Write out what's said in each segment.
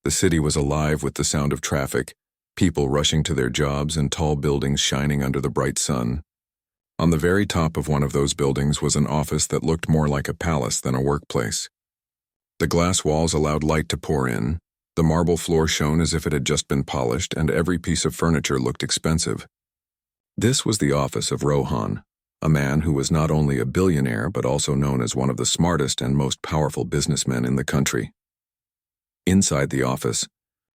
The city was alive with the sound of traffic, people rushing to their jobs and tall buildings shining under the bright sun. On the very top of one of those buildings was an office that looked more like a palace than a workplace. The glass walls allowed light to pour in, the marble floor shone as if it had just been polished, and every piece of furniture looked expensive. This was the office of Rohan, a man who was not only a billionaire but also known as one of the smartest and most powerful businessmen in the country. Inside the office,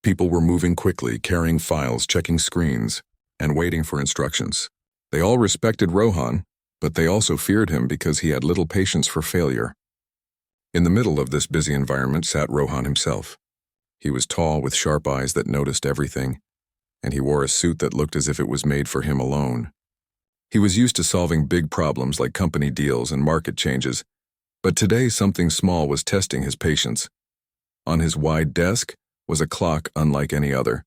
people were moving quickly, carrying files, checking screens, and waiting for instructions. They all respected Rohan, but they also feared him because he had little patience for failure. In the middle of this busy environment sat Rohan himself. He was tall with sharp eyes that noticed everything, and he wore a suit that looked as if it was made for him alone. He was used to solving big problems like company deals and market changes, but today something small was testing his patience. On his wide desk was a clock unlike any other.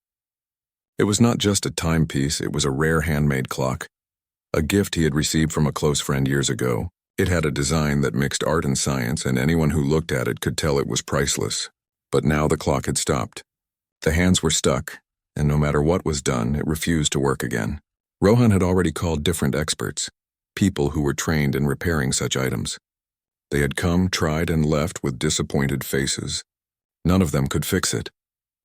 It was not just a timepiece, it was a rare handmade clock, a gift he had received from a close friend years ago. It had a design that mixed art and science, and anyone who looked at it could tell it was priceless. But now the clock had stopped. The hands were stuck, and no matter what was done, it refused to work again. Rohan had already called different experts, people who were trained in repairing such items. They had come, tried, and left with disappointed faces. None of them could fix it.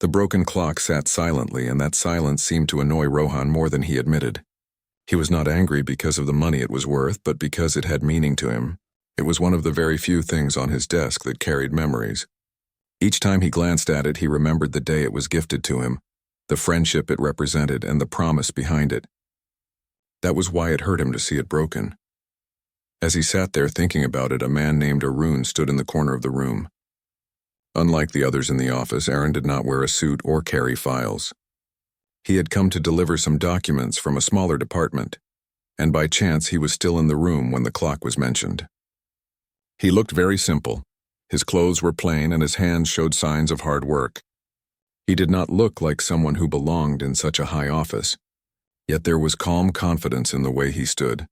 The broken clock sat silently, and that silence seemed to annoy Rohan more than he admitted. He was not angry because of the money it was worth, but because it had meaning to him. It was one of the very few things on his desk that carried memories. Each time he glanced at it, he remembered the day it was gifted to him, the friendship it represented, and the promise behind it. That was why it hurt him to see it broken. As he sat there thinking about it, a man named Arun stood in the corner of the room. Unlike the others in the office, Aaron did not wear a suit or carry files. He had come to deliver some documents from a smaller department, and by chance he was still in the room when the clock was mentioned. He looked very simple. His clothes were plain and his hands showed signs of hard work. He did not look like someone who belonged in such a high office, yet there was calm confidence in the way he stood.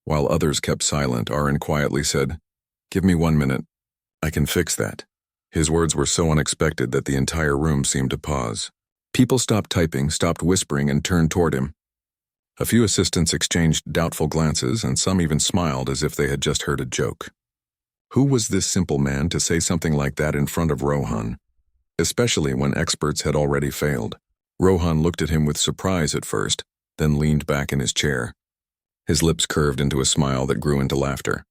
While others kept silent, Aaron quietly said, "Give me 1 minute. I can fix that." His words were so unexpected that the entire room seemed to pause. People stopped typing, stopped whispering, and turned toward him. A few assistants exchanged doubtful glances, and some even smiled as if they had just heard a joke. Who was this simple man to say something like that in front of Rohan, especially when experts had already failed? Rohan looked at him with surprise at first, then leaned back in his chair. His lips curved into a smile that grew into laughter.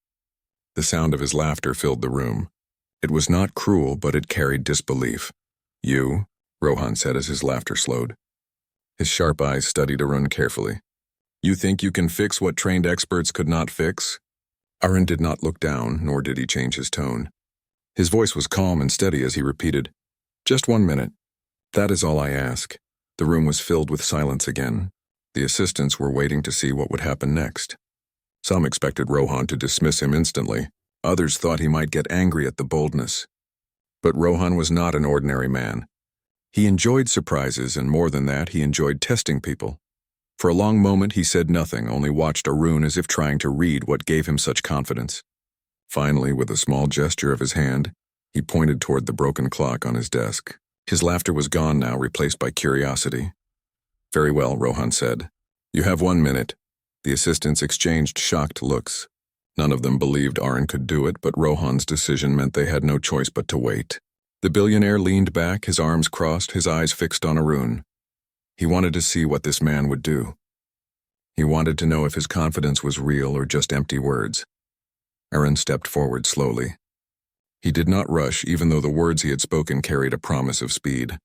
The sound of his laughter filled the room. It was not cruel, but it carried disbelief. "You?" Rohan said as his laughter slowed. His sharp eyes studied Arun carefully. "You think you can fix what trained experts could not fix?" Arun did not look down, nor did he change his tone. His voice was calm and steady as he repeated, "Just 1 minute. That is all I ask." The room was filled with silence again. The assistants were waiting to see what would happen next. Some expected Rohan to dismiss him instantly. Others thought he might get angry at the boldness. But Rohan was not an ordinary man. He enjoyed surprises, and more than that, he enjoyed testing people. For a long moment he said nothing, only watched Arun as if trying to read what gave him such confidence. Finally, with a small gesture of his hand, he pointed toward the broken clock on his desk. His laughter was gone now, replaced by curiosity. "Very well," Rohan said. "You have 1 minute." The assistants exchanged shocked looks. None of them believed Aaron could do it, but Rohan's decision meant they had no choice but to wait. The billionaire leaned back, his arms crossed, his eyes fixed on Arun. He wanted to see what this man would do. He wanted to know if his confidence was real or just empty words. Aaron stepped forward slowly. He did not rush, even though the words he had spoken carried a promise of speed.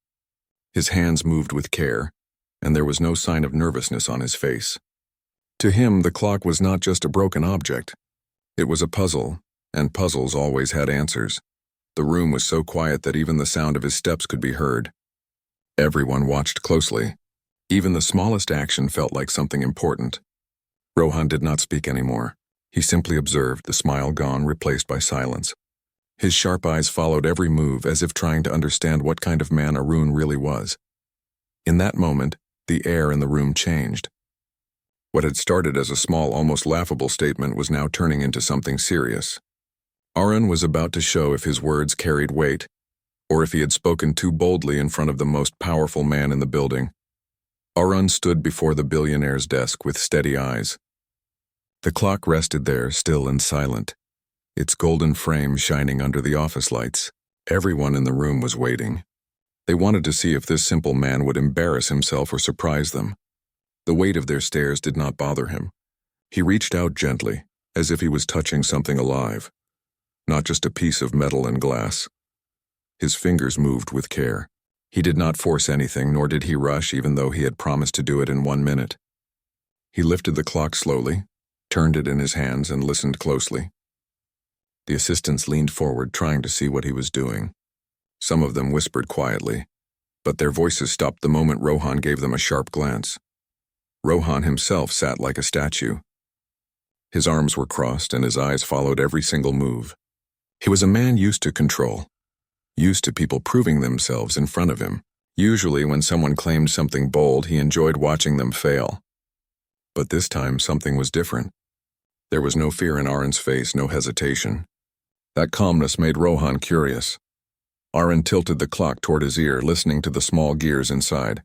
His hands moved with care, and there was no sign of nervousness on his face. To him, the clock was not just a broken object. It was a puzzle, and puzzles always had answers. The room was so quiet that even the sound of his steps could be heard. Everyone watched closely. Even the smallest action felt like something important. Rohan did not speak anymore. He simply observed, the smile gone, replaced by silence. His sharp eyes followed every move as if trying to understand what kind of man Arun really was. In that moment, the air in the room changed. What had started as a small, almost laughable statement was now turning into something serious. Arun was about to show if his words carried weight, or if he had spoken too boldly in front of the most powerful man in the building. Arun stood before the billionaire's desk with steady eyes. The clock rested there, still and silent, its golden frame shining under the office lights. Everyone in the room was waiting. They wanted to see if this simple man would embarrass himself or surprise them. The weight of their stares did not bother him. He reached out gently, as if he was touching something alive, not just a piece of metal and glass. His fingers moved with care. He did not force anything, nor did he rush, even though he had promised to do it in 1 minute. He lifted the clock slowly, turned it in his hands, and listened closely. The assistants leaned forward, trying to see what he was doing. Some of them whispered quietly, but their voices stopped the moment Rohan gave them a sharp glance. Rohan himself sat like a statue. His arms were crossed, and his eyes followed every single move. He was a man used to control, used to people proving themselves in front of him. Usually when someone claimed something bold, he enjoyed watching them fail. But this time something was different. There was no fear in Arun's face, no hesitation. That calmness made Rohan curious. Arun tilted the clock toward his ear, listening to the small gears inside.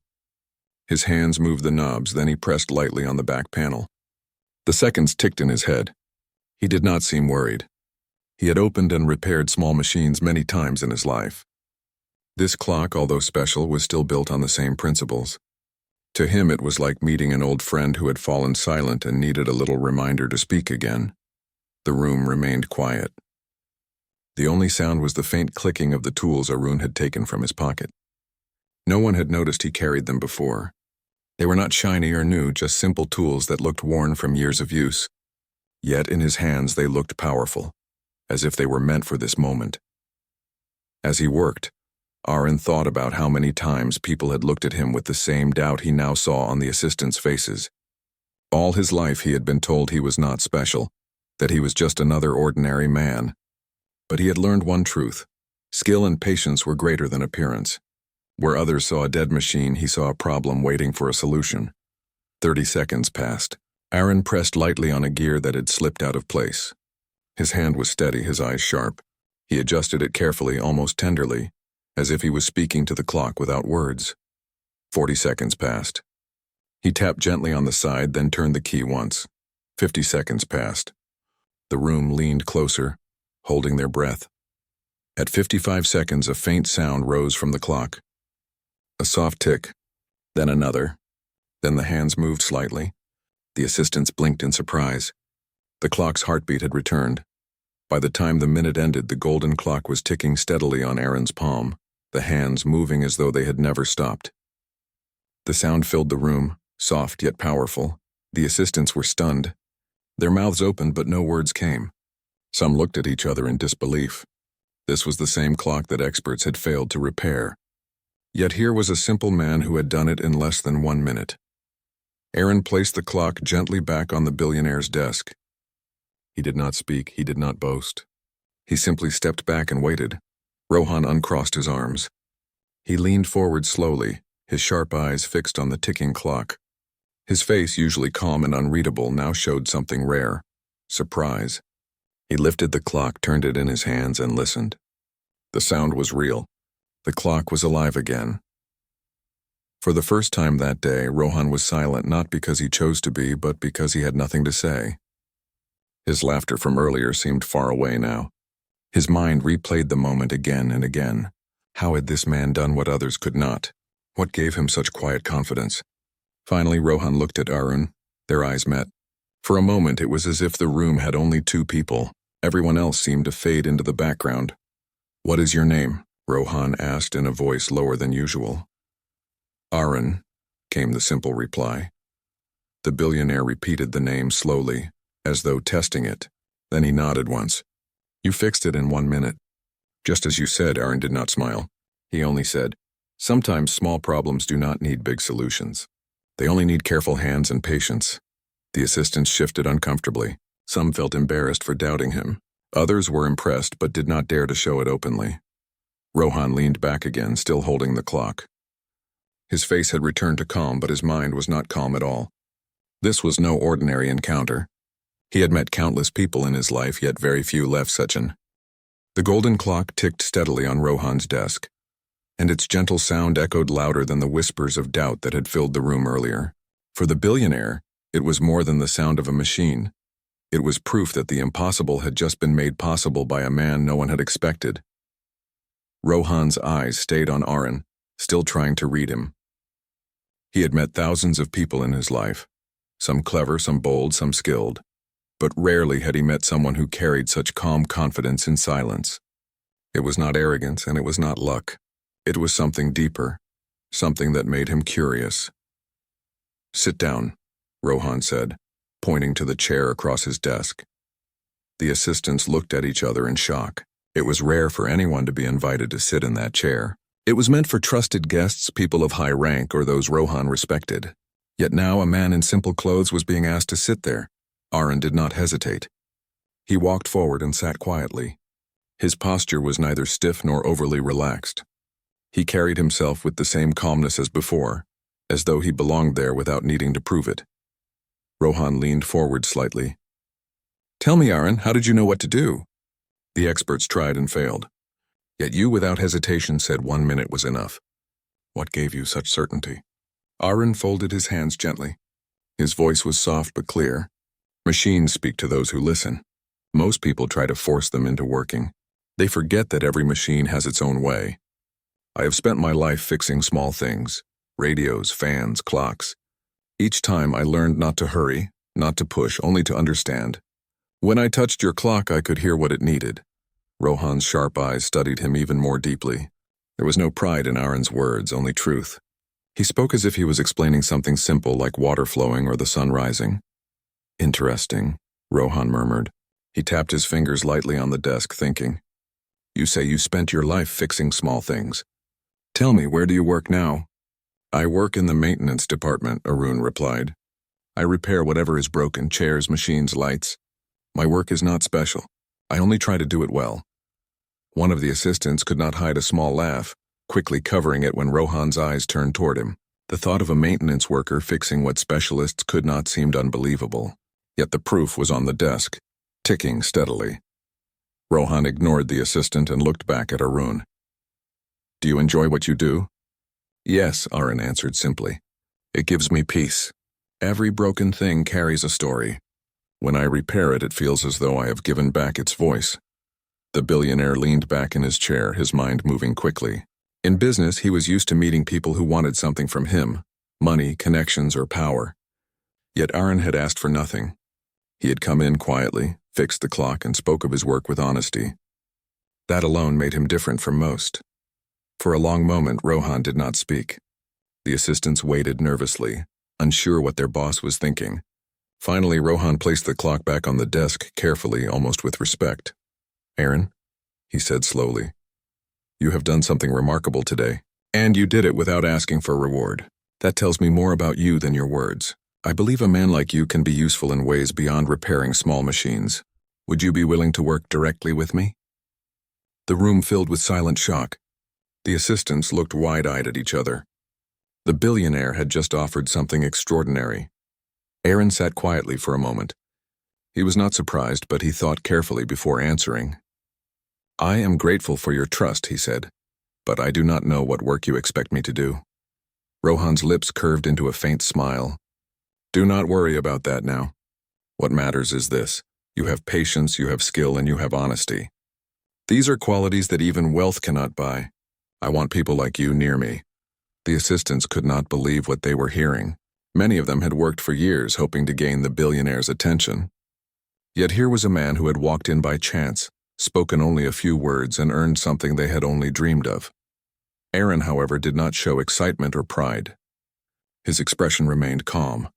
His hands moved the knobs, then he pressed lightly on the back panel. The seconds ticked in his head. He did not seem worried. He had opened and repaired small machines many times in his life. This clock, although special, was still built on the same principles. To him it was like meeting an old friend who had fallen silent and needed a little reminder to speak again. The room remained quiet. The only sound was the faint clicking of the tools Arun had taken from his pocket. No one had noticed he carried them before. They were not shiny or new, just simple tools that looked worn from years of use. Yet in his hands they looked powerful, as if they were meant for this moment. As he worked, Arun thought about how many times people had looked at him with the same doubt he now saw on the assistants' faces. All his life he had been told he was not special, that he was just another ordinary man. But he had learned one truth: skill and patience were greater than appearance. Where others saw a dead machine, he saw a problem waiting for a solution. 30 seconds passed. Arun pressed lightly on a gear that had slipped out of place. His hand was steady, his eyes sharp. He adjusted it carefully, almost tenderly, as if he was speaking to the clock without words. 40 seconds passed. He tapped gently on the side, then turned the key once. 50 seconds passed. The room leaned closer, holding their breath. At 55 seconds, a faint sound rose from the clock. A soft tick, then another. Then the hands moved slightly. The assistants blinked in surprise. The clock's heartbeat had returned. By the time the minute ended, the golden clock was ticking steadily on Arun's palm, the hands moving as though they had never stopped. The sound filled the room, soft yet powerful. The assistants were stunned. Their mouths opened, but no words came. Some looked at each other in disbelief. This was the same clock that experts had failed to repair. Yet here was a simple man who had done it in less than 1 minute. Arun placed the clock gently back on the billionaire's desk. He did not speak, he did not boast. He simply stepped back and waited. Rohan uncrossed his arms. He leaned forward slowly, his sharp eyes fixed on the ticking clock. His face, usually calm and unreadable, now showed something rare: surprise. He lifted the clock, turned it in his hands, and listened. The sound was real. The clock was alive again. For the first time that day, Rohan was silent, not because he chose to be, but because he had nothing to say. His laughter from earlier seemed far away now. His mind replayed the moment again and again. How had this man done what others could not? What gave him such quiet confidence? Finally, Rohan looked at Arun. Their eyes met. For a moment, it was as if the room had only 2 people. Everyone else seemed to fade into the background. "What is your name?" Rohan asked in a voice lower than usual. "Arun," came the simple reply. The billionaire repeated the name slowly, as though testing it. Then he nodded once. "You fixed it in 1 minute." "Just as you said." Arun did not smile. He only said, "Sometimes small problems do not need big solutions. They only need careful hands and patience." The assistants shifted uncomfortably. Some felt embarrassed for doubting him. Others were impressed but did not dare to show it openly. Rohan leaned back again, still holding the clock. His face had returned to calm, but his mind was not calm at all. This was no ordinary encounter. He had met countless people in his life, yet very few left such an. The golden clock ticked steadily on Rohan's desk. and its gentle sound echoed louder than the whispers of doubt that had filled the room earlier. For the billionaire, it was more than the sound of a machine. It was proof that the impossible had just been made possible by a man no one had expected. Rohan's eyes stayed on Aaron, still trying to read him. He had met thousands of people in his life, some clever, some bold, some skilled, but rarely had he met someone who carried such calm confidence in silence. It was not arrogance, and it was not luck. It was something deeper, something that made him curious. "Sit down," Rohan said, pointing to the chair across his desk. The assistants looked at each other in shock. It was rare for anyone to be invited to sit in that chair. It was meant for trusted guests, people of high rank, or those Rohan respected. Yet now a man in simple clothes was being asked to sit there. Aaron did not hesitate. He walked forward and sat quietly. His posture was neither stiff nor overly relaxed. He carried himself with the same calmness as before, as though he belonged there without needing to prove it. Rohan leaned forward slightly. "Tell me, Aaron, how did you know what to do?" The experts tried and failed. Yet you, without hesitation, said 1 minute was enough. What gave you such certainty? Aaron folded his hands gently. His voice was soft but clear. Machines speak to those who listen. Most people try to force them into working. They forget that every machine has its own way. I have spent my life fixing small things, radios, fans, clocks. Each time I learned not to hurry, not to push, only to understand. When I touched your clock, I could hear what it needed. Rohan's sharp eyes studied him even more deeply. There was no pride in Aaron's words, only truth. He spoke as if he was explaining something simple like water flowing or the sun rising. "Interesting," Rohan murmured. He tapped his fingers lightly on the desk, thinking. "You say you spent your life fixing small things. Tell me, where do you work now?" "I work in the maintenance department," Arun replied. "I repair whatever is broken, chairs, machines, lights. My work is not special. I only try to do it well." One of the assistants could not hide a small laugh, quickly covering it when Rohan's eyes turned toward him. The thought of a maintenance worker fixing what specialists could not seemed unbelievable. Yet the proof was on the desk, ticking steadily. Rohan ignored the assistant and looked back at Arun. "Do you enjoy what you do?" "Yes," Aaron answered simply. "It gives me peace. Every broken thing carries a story. When I repair it, it feels as though I have given back its voice." The billionaire leaned back in his chair, his mind moving quickly. In business, he was used to meeting people who wanted something from him, money, connections, or power. Yet Aaron had asked for nothing. He had come in quietly, fixed the clock, and spoke of his work with honesty. That alone made him different from most. For a long moment, Rohan did not speak. The assistants waited nervously, unsure what their boss was thinking. Finally, Rohan placed the clock back on the desk carefully, almost with respect. "Aaron," he said slowly, "you have done something remarkable today, and you did it without asking for reward. That tells me more about you than your words. I believe a man like you can be useful in ways beyond repairing small machines. Would you be willing to work directly with me?" The room filled with silent shock. The assistants looked wide-eyed at each other. The billionaire had just offered something extraordinary. Aaron sat quietly for a moment. He was not surprised, but he thought carefully before answering. "I am grateful for your trust," he said, "but I do not know what work you expect me to do." Rohan's lips curved into a faint smile. "Do not worry about that now. What matters is this. You have patience, you have skill, and you have honesty. These are qualities that even wealth cannot buy. I want people like you near me." The assistants could not believe what they were hearing. Many of them had worked for years hoping to gain the billionaire's attention. Yet here was a man who had walked in by chance, spoken only a few words, and earned something they had only dreamed of. Aaron, however, did not show excitement or pride. His expression remained calm.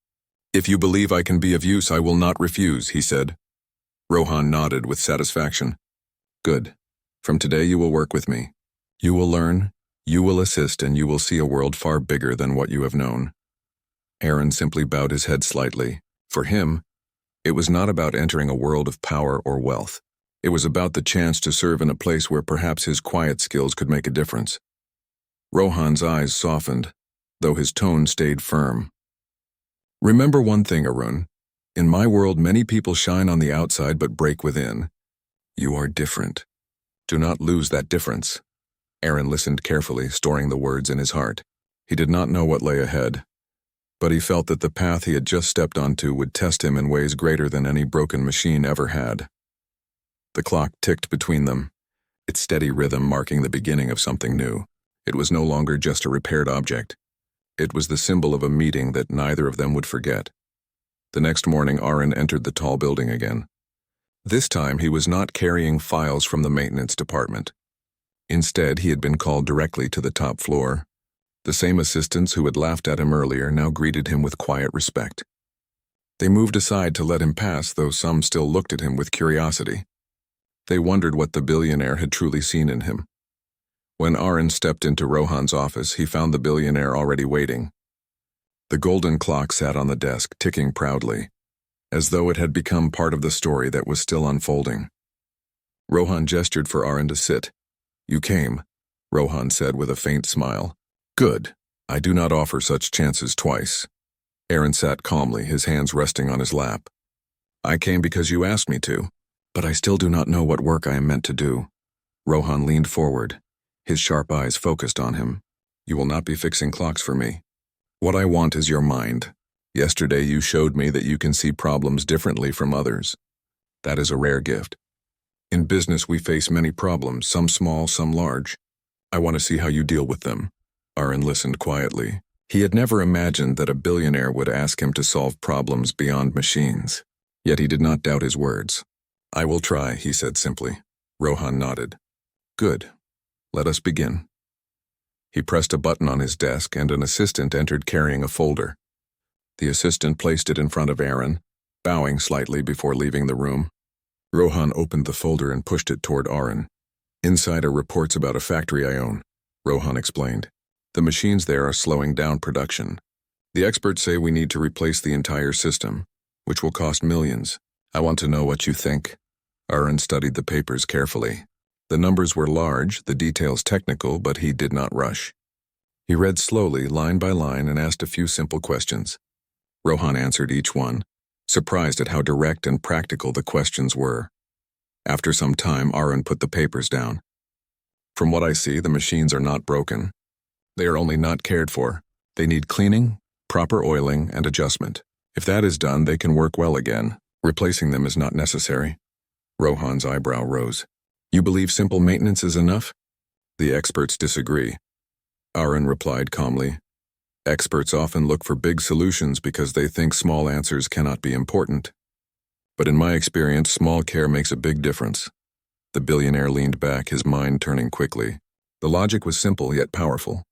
"If you believe I can be of use, I will not refuse," he said. Rohan nodded with satisfaction. "Good. From today you will work with me. You will learn, you will assist, and you will see a world far bigger than what you have known." Aaron simply bowed his head slightly. For him, it was not about entering a world of power or wealth. It was about the chance to serve in a place where perhaps his quiet skills could make a difference. Rohan's eyes softened, though his tone stayed firm. "Remember one thing, Arun. In my world, many people shine on the outside but break within. You are different. Do not lose that difference." Aaron listened carefully, storing the words in his heart. He did not know what lay ahead, but he felt that the path he had just stepped onto would test him in ways greater than any broken machine ever had. The clock ticked between them, its steady rhythm marking the beginning of something new. It was no longer just a repaired object. It was the symbol of a meeting that neither of them would forget. The next morning, Aaron entered the tall building again. This time, he was not carrying files from the maintenance department. Instead, he had been called directly to the top floor. The same assistants who had laughed at him earlier now greeted him with quiet respect. They moved aside to let him pass, though some still looked at him with curiosity. They wondered what the billionaire had truly seen in him. When Aaron stepped into Rohan's office, he found the billionaire already waiting. The golden clock sat on the desk, ticking proudly, as though it had become part of the story that was still unfolding. Rohan gestured for Aaron to sit. "You came," Rohan said with a faint smile. "Good. I do not offer such chances twice." Aaron sat calmly, his hands resting on his lap. "I came because you asked me to, but I still do not know what work I am meant to do." Rohan leaned forward, his sharp eyes focused on him. "You will not be fixing clocks for me. What I want is your mind. Yesterday you showed me that you can see problems differently from others. That is a rare gift. In business we face many problems, some small, some large. I want to see how you deal with them." Aaron listened quietly. He had never imagined that a billionaire would ask him to solve problems beyond machines. Yet he did not doubt his words. "I will try," he said simply. Rohan nodded. "Good. Let us begin." He pressed a button on his desk and an assistant entered carrying a folder. The assistant placed it in front of Aaron, bowing slightly before leaving the room. Rohan opened the folder and pushed it toward Aaron. "Inside are reports about a factory I own," Rohan explained. "The machines there are slowing down production. The experts say we need to replace the entire system, which will cost millions. I want to know what you think." Aaron studied the papers carefully. The numbers were large, the details technical, but he did not rush. He read slowly, line by line, and asked a few simple questions. Rohan answered each one, surprised at how direct and practical the questions were. After some time, Aaron put the papers down. "From what I see, the machines are not broken. They are only not cared for. They need cleaning, proper oiling, and adjustment. If that is done, they can work well again. Replacing them is not necessary." Rohan's eyebrow rose. "You believe simple maintenance is enough?" "The experts disagree," Aaron replied calmly. "Experts often look for big solutions because they think small answers cannot be important. But in my experience, small care makes a big difference." The billionaire leaned back, his mind turning quickly. The logic was simple yet powerful.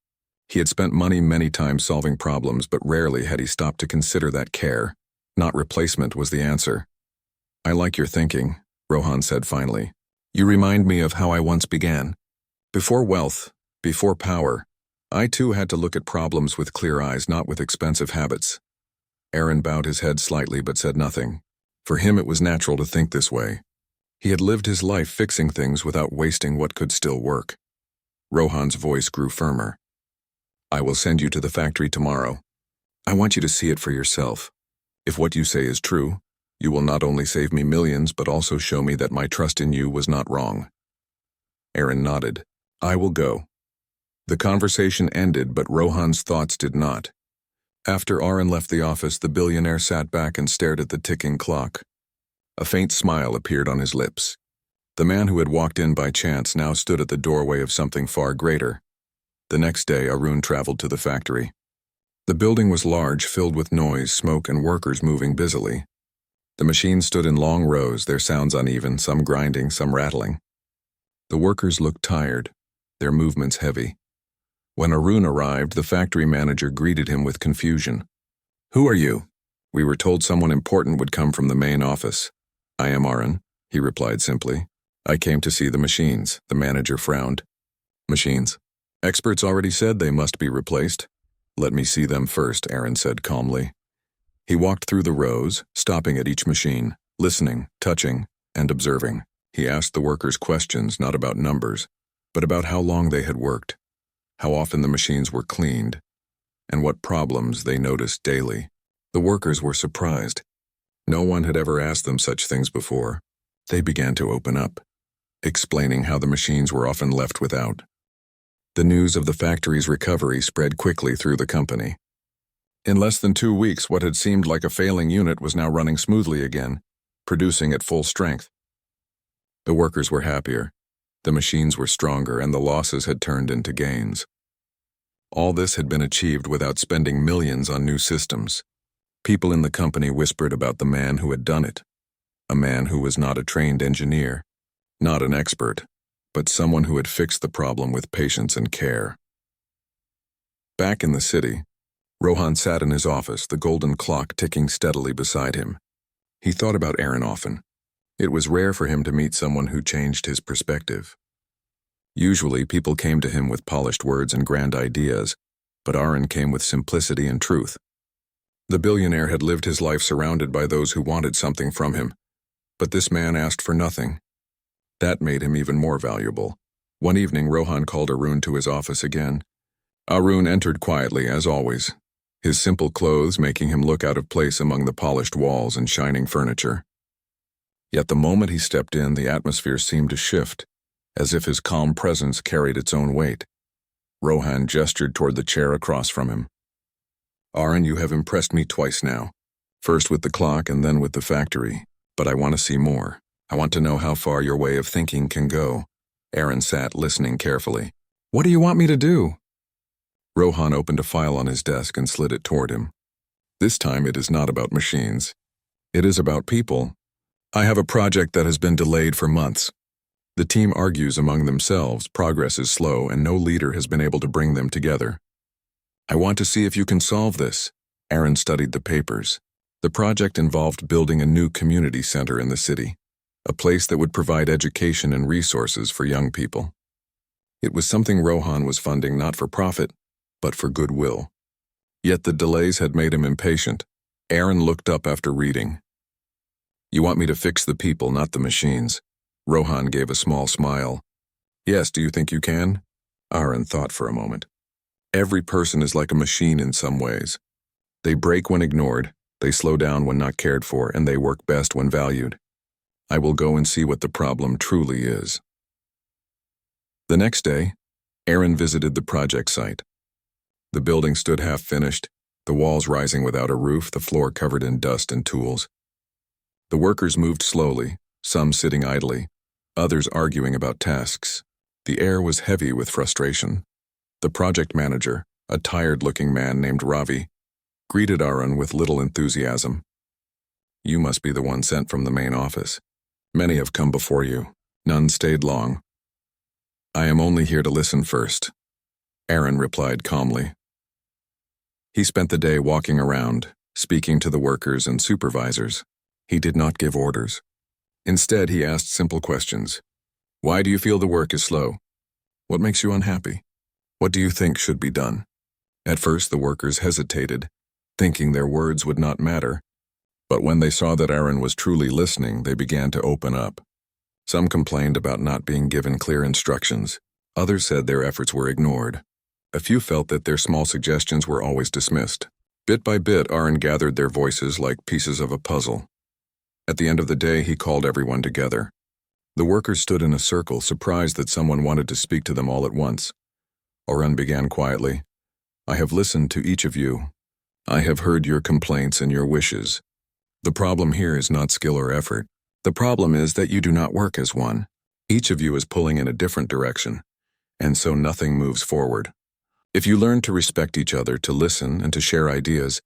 He had spent money many times solving problems, but rarely had he stopped to consider that care, not replacement, was the answer. "I like your thinking," Rohan said finally. "You remind me of how I once began. Before wealth, before power, I too had to look at problems with clear eyes, not with expensive habits." Aaron bowed his head slightly but said nothing. For him it was natural to think this way. He had lived his life fixing things without wasting what could still work. Rohan's voice grew firmer. "I will send you to the factory tomorrow. I want you to see it for yourself. If what you say is true, you will not only save me millions but also show me that my trust in you was not wrong." Aaron nodded. "I will go." The conversation ended, but Rohan's thoughts did not. After Aaron left the office, the billionaire sat back and stared at the ticking clock. A faint smile appeared on his lips. The man who had walked in by chance now stood at the doorway of something far greater. The next day, Arun traveled to the factory. The building was large, filled with noise, smoke, and workers moving busily. The machines stood in long rows, their sounds uneven, some grinding, some rattling. The workers looked tired, their movements heavy. When Arun arrived, the factory manager greeted him with confusion. "Who are you?" "We were told someone important would come from the main office." "I am Aaron," he replied simply. "I came to see the machines." The manager frowned. "Machines? Experts already said they must be replaced." "Let me see them first," Aaron said calmly. He walked through the rows, stopping at each machine, listening, touching, and observing. He asked the workers questions not about numbers, but about how long they had worked, how often the machines were cleaned, and what problems they noticed daily. The workers were surprised. No one had ever asked them such things before. They began to open up, explaining how the machines were often left without The news of the factory's recovery spread quickly through the company. In less than 2 weeks, what had seemed like a failing unit was now running smoothly again, producing at full strength. The workers were happier, the machines were stronger, and the losses had turned into gains. All this had been achieved without spending millions on new systems. People in the company whispered about the man who had done it, a man who was not a trained engineer, not an expert, but someone who had fixed the problem with patience and care. Back in the city, Rohan sat in his office, the golden clock ticking steadily beside him. He thought about Aaron often. It was rare for him to meet someone who changed his perspective. Usually, people came to him with polished words and grand ideas, but Aaron came with simplicity and truth. The billionaire had lived his life surrounded by those who wanted something from him, but this man asked for nothing. That made him even more valuable. One evening, Rohan called Arun to his office again. Arun entered quietly, as always, his simple clothes making him look out of place among the polished walls and shining furniture. Yet the moment he stepped in, the atmosphere seemed to shift, as if his calm presence carried its own weight. Rohan gestured toward the chair across from him. "Aaron, you have impressed me twice now, first with the clock and then with the factory, but I want to see more. I want to know how far your way of thinking can go." Aaron sat listening carefully. "What do you want me to do?" Rohan opened a file on his desk and slid it toward him. "This time it is not about machines. It is about people. I have a project that has been delayed for months. The team argues among themselves, progress is slow, and no leader has been able to bring them together. I want to see if you can solve this." Aaron studied the papers. The project involved building a new community center in the city, a place that would provide education and resources for young people. It was something Rohan was funding not for profit, but for goodwill. Yet the delays had made him impatient. Aaron looked up after reading. "You want me to fix the people, not the machines." Rohan gave a small smile. "Yes, do you think you can?" Aaron thought for a moment. "Every person is like a machine in some ways. They break when ignored, they slow down when not cared for, and they work best when valued. I will go and see what the problem truly is." The next day, Aaron visited the project site. The building stood half-finished, the walls rising without a roof, the floor covered in dust and tools. The workers moved slowly, some sitting idly, others arguing about tasks. The air was heavy with frustration. The project manager, a tired-looking man named Ravi, greeted Aaron with little enthusiasm. "You must be the one sent from the main office. Many have come before you. None stayed long." "I am only here to listen first," Aaron replied calmly. He spent the day walking around, speaking to the workers and supervisors. He did not give orders. Instead, he asked simple questions. "Why do you feel the work is slow? What makes you unhappy? What do you think should be done?" At first, the workers hesitated, thinking their words would not matter. But when they saw that Aaron was truly listening, they began to open up. Some complained about not being given clear instructions. Others said their efforts were ignored. A few felt that their small suggestions were always dismissed. Bit by bit, Aaron gathered their voices like pieces of a puzzle. At the end of the day, he called everyone together. The workers stood in a circle, surprised that someone wanted to speak to them all at once. Aaron began quietly. "I have listened to each of you. I have heard your complaints and your wishes. The problem here is not skill or effort. The problem is that you do not work as one. Each of you is pulling in a different direction, and so nothing moves forward. If you learn to respect each other, to listen, and to share ideas,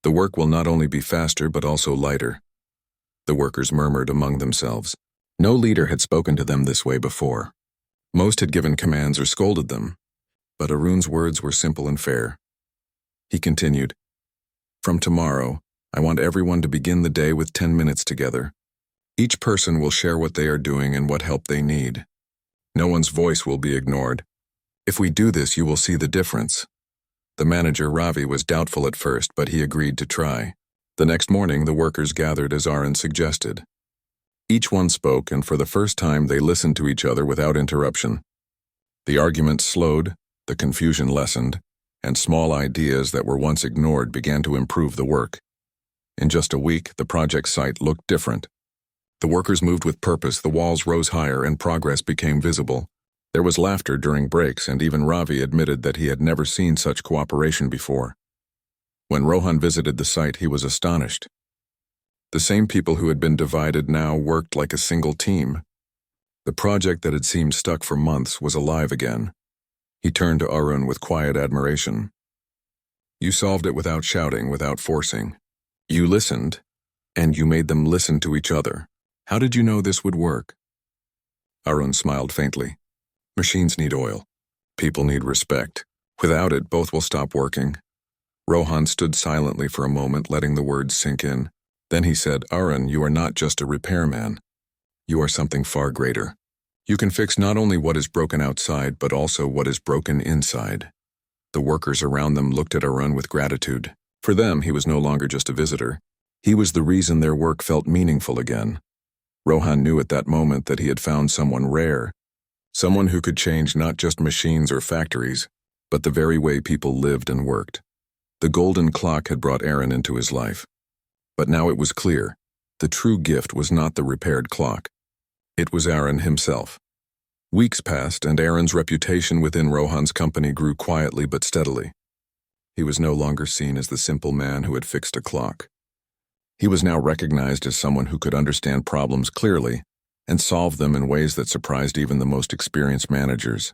the work will not only be faster but also lighter." The workers murmured among themselves. No leader had spoken to them this way before. Most had given commands or scolded them, but Arun's words were simple and fair. He continued, "From tomorrow, I want everyone to begin the day with 10 minutes together. Each person will share what they are doing and what help they need. No one's voice will be ignored. If we do this, you will see the difference." The manager, Ravi, was doubtful at first, but he agreed to try. The next morning, the workers gathered as Aaron suggested. Each one spoke, and for the first time, they listened to each other without interruption. The arguments slowed, the confusion lessened, and small ideas that were once ignored began to improve the work. In just a week, the project site looked different. The workers moved with purpose, the walls rose higher, and progress became visible. There was laughter during breaks, and even Ravi admitted that he had never seen such cooperation before. When Rohan visited the site, he was astonished. The same people who had been divided now worked like a single team. The project that had seemed stuck for months was alive again. He turned to Arun with quiet admiration. You solved it without shouting, without forcing. You listened, and you made them listen to each other. How did you know this would work? Arun smiled faintly. Machines need oil. People need respect. Without it, both will stop working. Rohan stood silently for a moment, letting the words sink in. Then he said, Arun, you are not just a repairman. You are something far greater. You can fix not only what is broken outside, but also what is broken inside. The workers around them looked at Arun with gratitude. For them, he was no longer just a visitor. He was the reason their work felt meaningful again. Rohan knew at that moment that he had found someone rare, someone who could change not just machines or factories, but the very way people lived and worked. The golden clock had brought Aaron into his life. But now it was clear, the true gift was not the repaired clock. It was Aaron himself. Weeks passed, and Aaron's reputation within Rohan's company grew quietly but steadily. He was no longer seen as the simple man who had fixed a clock. He was now recognized as someone who could understand problems clearly and solve them in ways that surprised even the most experienced managers.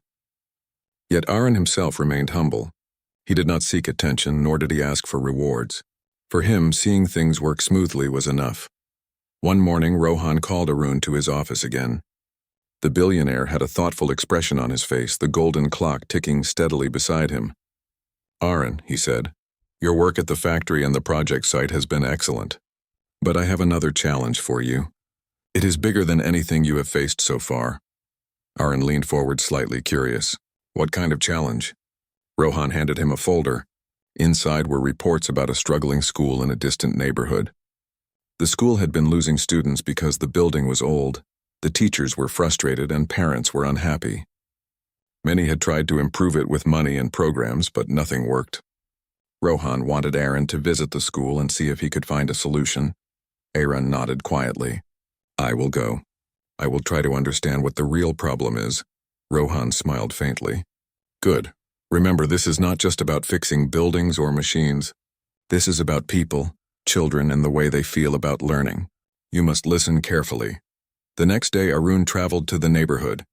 Yet Aaron himself remained humble. He did not seek attention, nor did he ask for rewards. For him, seeing things work smoothly was enough. One morning, Rohan called Arun to his office again. The billionaire had a thoughtful expression on his face, the golden clock ticking steadily beside him. Aaron, he said, your work at the factory and the project site has been excellent. But I have another challenge for you. It is bigger than anything you have faced so far. Aaron leaned forward, slightly curious. What kind of challenge? Rohan handed him a folder. Inside were reports about a struggling school in a distant neighborhood. The school had been losing students because the building was old. The teachers were frustrated and parents were unhappy. Many had tried to improve it with money and programs, but nothing worked. Rohan wanted Aaron to visit the school and see if he could find a solution. Aaron nodded quietly. I will go. I will try to understand what the real problem is. Rohan smiled faintly. Good. Remember, this is not just about fixing buildings or machines. This is about people, children, and the way they feel about learning. You must listen carefully. The next day, Arun traveled to the neighborhood.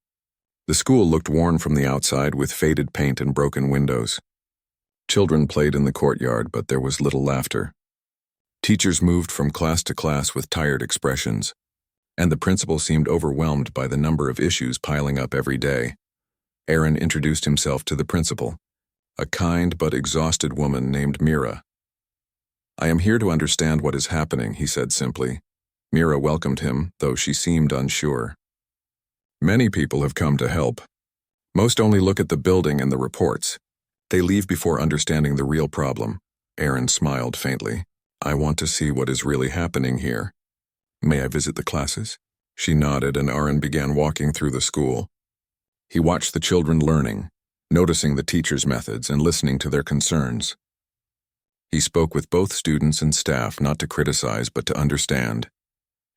The school looked worn from the outside with faded paint and broken windows. Children played in the courtyard, but there was little laughter. Teachers moved from class to class with tired expressions, and the principal seemed overwhelmed by the number of issues piling up every day. Aaron introduced himself to the principal, a kind but exhausted woman named Mira. I am here to understand what is happening, he said simply. Mira welcomed him, though she seemed unsure. Many people have come to help. Most only look at the building and the reports. They leave before understanding the real problem. Aaron smiled faintly. I want to see what is really happening here. May I visit the classes? She nodded, and Aaron began walking through the school. He watched the children learning, noticing the teachers' methods and listening to their concerns. He spoke with both students and staff, not to criticize but to understand.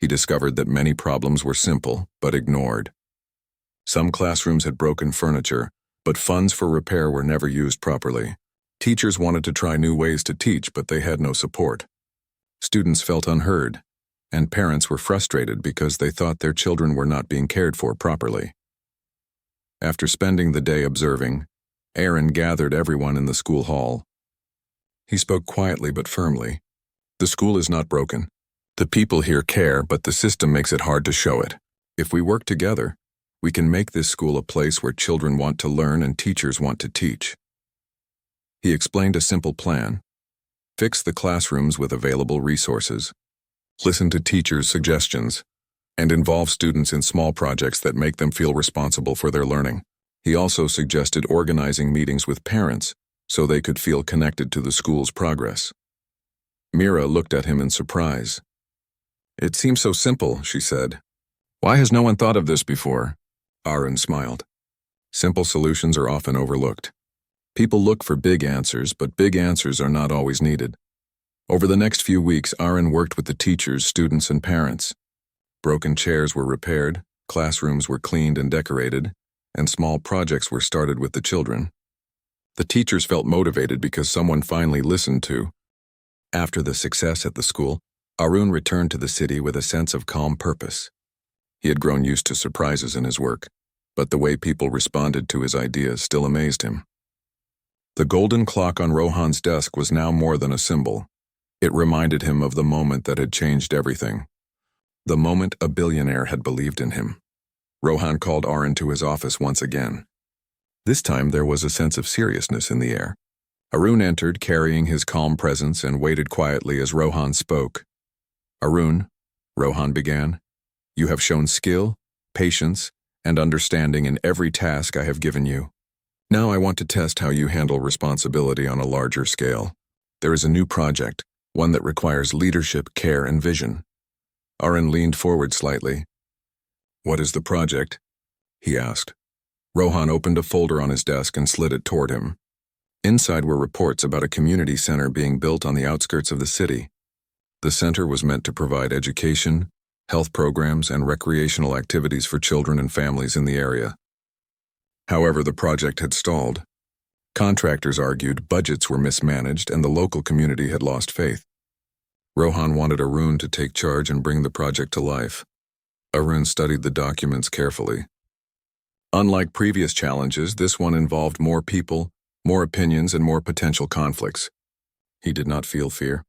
He discovered that many problems were simple but ignored. Some classrooms had broken furniture, but funds for repair were never used properly. Teachers wanted to try new ways to teach, but they had no support. Students felt unheard, and parents were frustrated because they thought their children were not being cared for properly. After spending the day observing, Aaron gathered everyone in the school hall. He spoke quietly but firmly. The school is not broken. The people here care, but the system makes it hard to show it. If we work together, we can make this school a place where children want to learn and teachers want to teach. He explained a simple plan. Fix the classrooms with available resources. Listen to teachers' suggestions, and involve students in small projects that make them feel responsible for their learning. He also suggested organizing meetings with parents so they could feel connected to the school's progress. Mira looked at him in surprise. It seems so simple, she said. Why has no one thought of this before? Aaron smiled. Simple solutions are often overlooked. People look for big answers, but big answers are not always needed. Over the next few weeks, Aaron worked with the teachers, students, and parents. Broken chairs were repaired, classrooms were cleaned and decorated, and small projects were started with the children. The teachers felt motivated because someone finally listened to. After the success at the school, Arun returned to the city with a sense of calm purpose. He had grown used to surprises in his work, but the way people responded to his ideas still amazed him. The golden clock on Rohan's desk was now more than a symbol. It reminded him of the moment that had changed everything. The moment a billionaire had believed in him. Rohan called Arun to his office once again. This time there was a sense of seriousness in the air. Arun entered, carrying his calm presence, and waited quietly as Rohan spoke. "Arun," Rohan began, "you have shown skill, patience, and understanding in every task I have given you. Now I want to test how you handle responsibility on a larger scale. There is a new project, one that requires leadership, care, and vision." Arun leaned forward slightly. "What is the project?" he asked. Rohan opened a folder on his desk and slid it toward him. Inside were reports about a community center being built on the outskirts of the city. The center was meant to provide education, health programs, and recreational activities for children and families in the area. However, the project had stalled. Contractors argued budgets were mismanaged and the local community had lost faith. Rohan wanted Arun to take charge and bring the project to life. Arun studied the documents carefully. Unlike previous challenges, this one involved more people, more opinions, and more potential conflicts. He did not feel fear.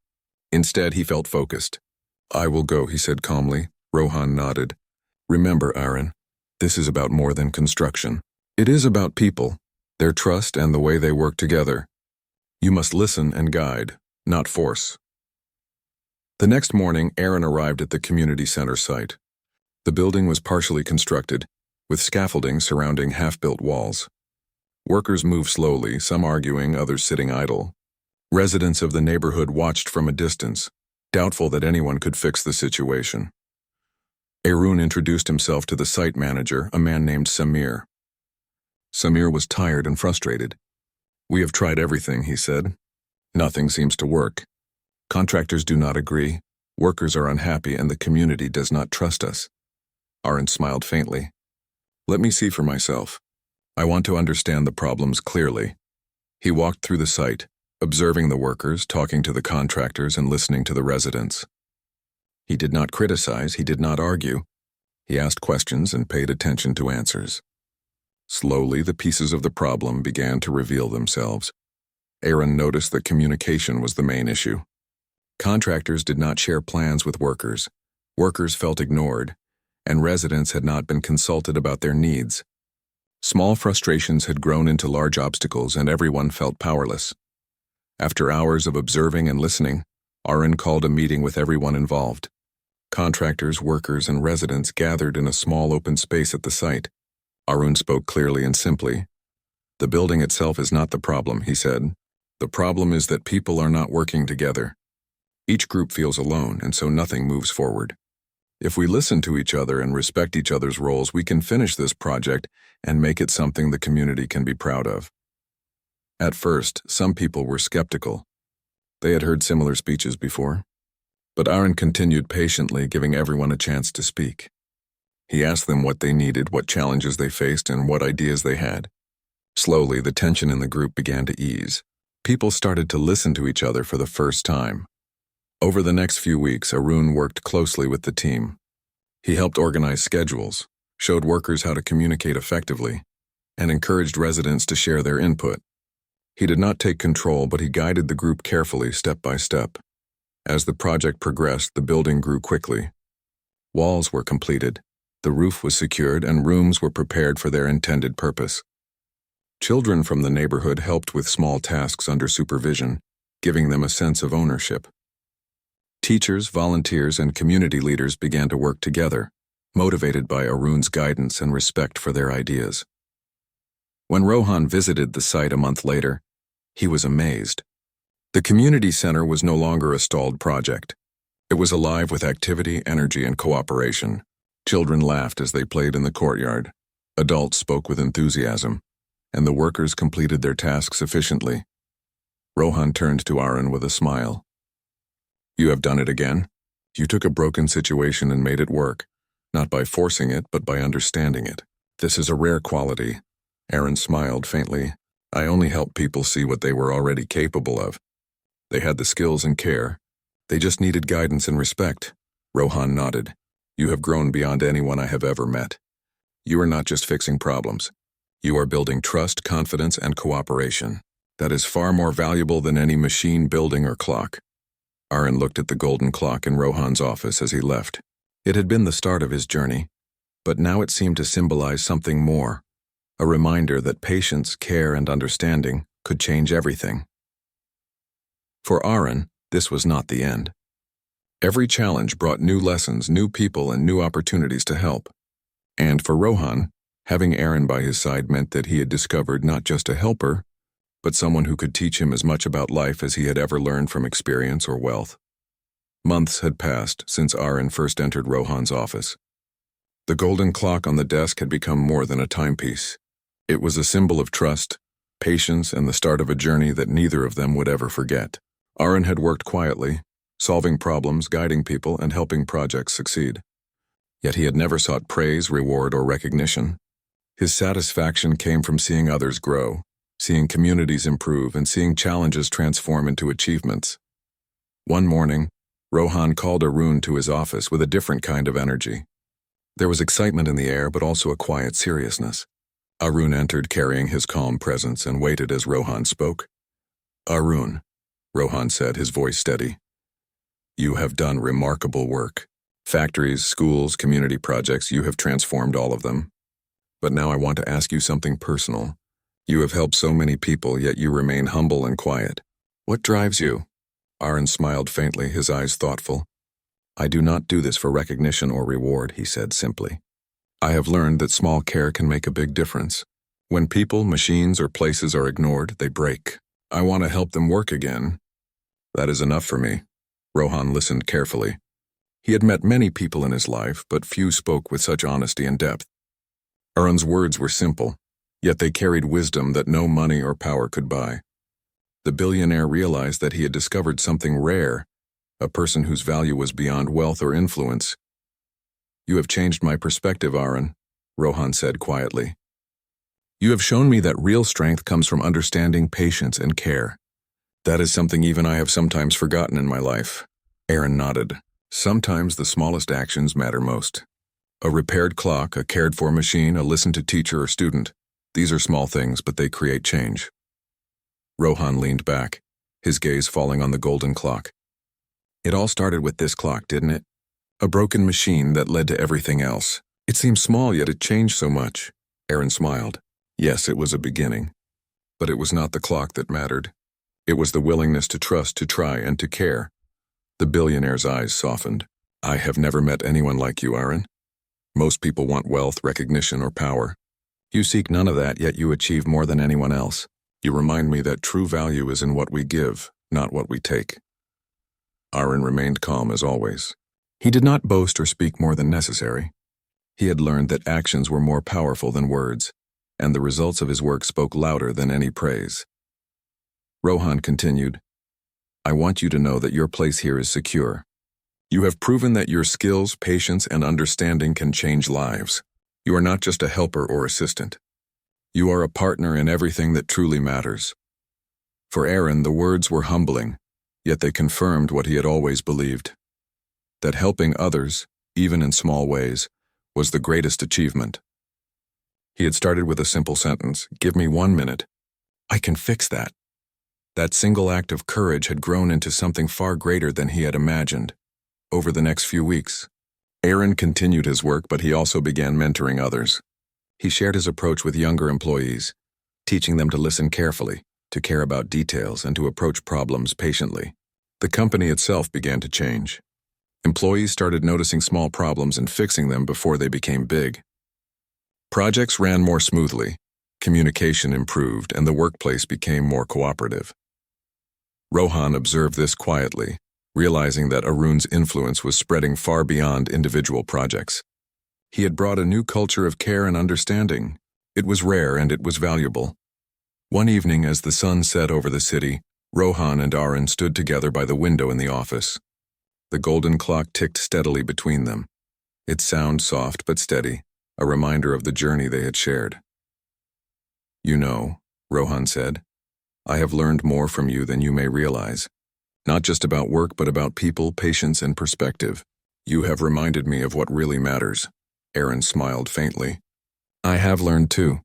Instead, he felt focused. "I will go," he said calmly. Rohan nodded. "Remember, Arun, this is about more than construction. It is about people, their trust, and the way they work together. You must listen and guide, not force." The next morning, Arun arrived at the community center site. The building was partially constructed, with scaffolding surrounding half-built walls. Workers moved slowly, some arguing, others sitting idle. Residents of the neighborhood watched from a distance, doubtful that anyone could fix the situation. Arun introduced himself to the site manager, a man named Samir. Samir was tired and frustrated. "We have tried everything," he said. "Nothing seems to work. Contractors do not agree, workers are unhappy, and the community does not trust us." Arun smiled faintly. "Let me see for myself. I want to understand the problems clearly." He walked through the site, observing the workers, talking to the contractors, and listening to the residents. He did not criticize, he did not argue. He asked questions and paid attention to answers. Slowly, the pieces of the problem began to reveal themselves. Arun noticed that communication was the main issue. Contractors did not share plans with workers. Workers felt ignored, and residents had not been consulted about their needs. Small frustrations had grown into large obstacles, and everyone felt powerless. After hours of observing and listening, Arun called a meeting with everyone involved. Contractors, workers, and residents gathered in a small open space at the site. Arun spoke clearly and simply. "The building itself is not the problem," he said. "The problem is that people are not working together. Each group feels alone, and so nothing moves forward. If we listen to each other and respect each other's roles, we can finish this project and make it something the community can be proud of." At first, some people were skeptical. They had heard similar speeches before. But Arun continued patiently, giving everyone a chance to speak. He asked them what they needed, what challenges they faced, and what ideas they had. Slowly, the tension in the group began to ease. People started to listen to each other for the first time. Over the next few weeks, Arun worked closely with the team. He helped organize schedules, showed workers how to communicate effectively, and encouraged residents to share their input. He did not take control, but he guided the group carefully, step by step. As the project progressed, the building grew quickly. Walls were completed, the roof was secured, and rooms were prepared for their intended purpose. Children from the neighborhood helped with small tasks under supervision, giving them a sense of ownership. Teachers, volunteers, and community leaders began to work together, motivated by Arun's guidance and respect for their ideas. When Rohan visited the site a month later, he was amazed. The community center was no longer a stalled project. It was alive with activity, energy, and cooperation. Children laughed as they played in the courtyard. Adults spoke with enthusiasm, and the workers completed their tasks efficiently. Rohan turned to Arun with a smile. "You have done it again. You took a broken situation and made it work, not by forcing it, but by understanding it." This is a rare quality. Aaron smiled faintly. I only help people see what they were already capable of. They had the skills and care. They just needed guidance and respect. Rohan nodded. You have grown beyond anyone I have ever met. You are not just fixing problems. You are building trust, confidence, and cooperation. That is far more valuable than any machine, building, or clock. Aaron looked at the golden clock in Rohan's office as he left. It had been the start of his journey, but now it seemed to symbolize something more, a reminder that patience, care, and understanding could change everything. For Aaron, this was not the end. Every challenge brought new lessons, new people, and new opportunities to help. And for Rohan, having Aaron by his side meant that he had discovered not just a helper, but someone who could teach him as much about life as he had ever learned from experience or wealth. Months had passed since Aaron first entered Rohan's office. The golden clock on the desk had become more than a timepiece. It was a symbol of trust, patience, and the start of a journey that neither of them would ever forget. Aaron had worked quietly, solving problems, guiding people, and helping projects succeed. Yet he had never sought praise, reward, or recognition. His satisfaction came from seeing others grow, seeing communities improve, and seeing challenges transform into achievements. One morning, Rohan called Arun to his office with a different kind of energy. There was excitement in the air, but also a quiet seriousness. Arun entered carrying his calm presence and waited as Rohan spoke. Arun, Rohan said, his voice steady. You have done remarkable work. Factories, schools, community projects, you have transformed all of them. But now I want to ask you something personal. You have helped so many people, yet you remain humble and quiet. What drives you? Aaron smiled faintly, his eyes thoughtful. I do not do this for recognition or reward, he said simply. I have learned that small care can make a big difference. When people, machines, or places are ignored, they break. I want to help them work again. That is enough for me. Rohan listened carefully. He had met many people in his life, but few spoke with such honesty and depth. Aaron's words were simple, yet they carried wisdom that no money or power could buy. The billionaire realized that he had discovered something rare, a person whose value was beyond wealth or influence. You have changed my perspective, Aaron, Rohan said quietly. You have shown me that real strength comes from understanding, patience, and care. That is something even I have sometimes forgotten in my life. Aaron nodded. Sometimes the smallest actions matter most. A repaired clock, a cared-for machine, a listened-to teacher or student. These are small things, but they create change. Rohan leaned back, his gaze falling on the golden clock. It all started with this clock, didn't it? A broken machine that led to everything else. It seems small, yet it changed so much. Aaron smiled. Yes, it was a beginning. But it was not the clock that mattered. It was the willingness to trust, to try, and to care. The billionaire's eyes softened. I have never met anyone like you, Aaron. Most people want wealth, recognition, or power. You seek none of that, yet you achieve more than anyone else. You remind me that true value is in what we give, not what we take. Aaron remained calm as always. He did not boast or speak more than necessary. He had learned that actions were more powerful than words, and the results of his work spoke louder than any praise. Rohan continued, I want you to know that your place here is secure. You have proven that your skills, patience, and understanding can change lives. You are not just a helper or assistant. You are a partner in everything that truly matters. For Aaron, the words were humbling, yet they confirmed what he had always believed. That helping others, even in small ways, was the greatest achievement. He had started with a simple sentence, give me 1 minute. I can fix that. That single act of courage had grown into something far greater than he had imagined. Over the next few weeks, Aaron continued his work, but he also began mentoring others. He shared his approach with younger employees, teaching them to listen carefully, to care about details, and to approach problems patiently. The company itself began to change. Employees started noticing small problems and fixing them before they became big. Projects ran more smoothly, communication improved, and the workplace became more cooperative. Rohan observed this quietly, realizing that Arun's influence was spreading far beyond individual projects. He had brought a new culture of care and understanding. It was rare and it was valuable. One evening, as the sun set over the city, Rohan and Aaron stood together by the window in the office. The golden clock ticked steadily between them, its sound soft but steady. a reminder of the journey they had shared. "You know," Rohan said, "I have learned more from you than you may realize. Not just about work, but about people, patience, and perspective. You have reminded me of what really matters." Aaron smiled faintly. "I have learned too,"